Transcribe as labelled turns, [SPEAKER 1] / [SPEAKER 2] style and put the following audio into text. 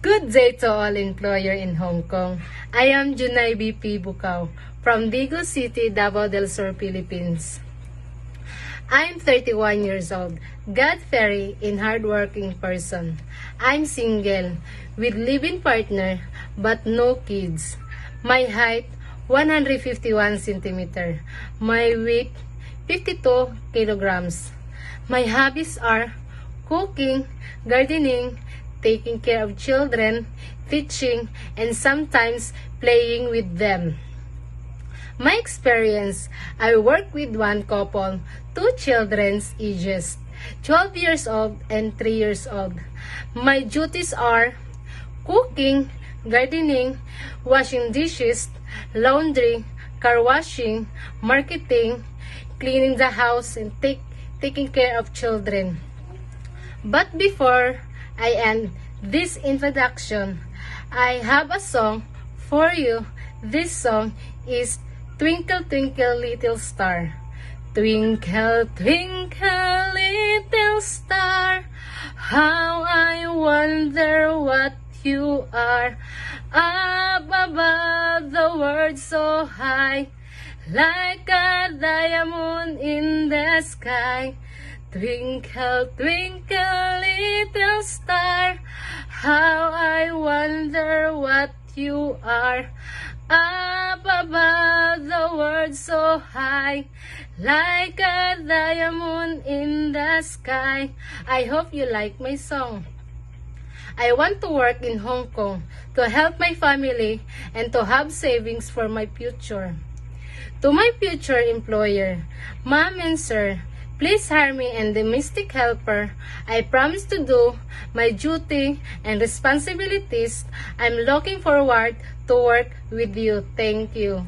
[SPEAKER 1] Good day to all employer in Hong Kong. I am Junay BP Bukaw from Digo City, Davao del Sur, Philippines. I'm 31 years old, God-fearing and hardworking person. I'm single, with living partner, but no kids. My height, 151 centimeter. My weight, 52 kilograms. My hobbies are cooking, gardening, taking care of children, teaching, and sometimes playing with them. My experience, I work with one couple, 2 children's ages, 12 years old and 3 years old. My duties are cooking, gardening, washing dishes, laundry, car washing, marketing, cleaning the house, and taking care of children. But before I end this introduction, I have a song for you. This song is Twinkle Twinkle Little Star. Twinkle twinkle little star, how I wonder what you are. Up above the world so high, like a diamond in the sky. Twinkle, twinkle, little star, how I wonder what you are. Up above the world so high, like a diamond in the sky. I hope you like my song. I want to work in Hong Kong to help my family and to have savings for my future. To my future employer, Ma'am and Sir, please hire me as domestic helper. I promise to do my duty and responsibilities. I'm looking forward to work with you. Thank you.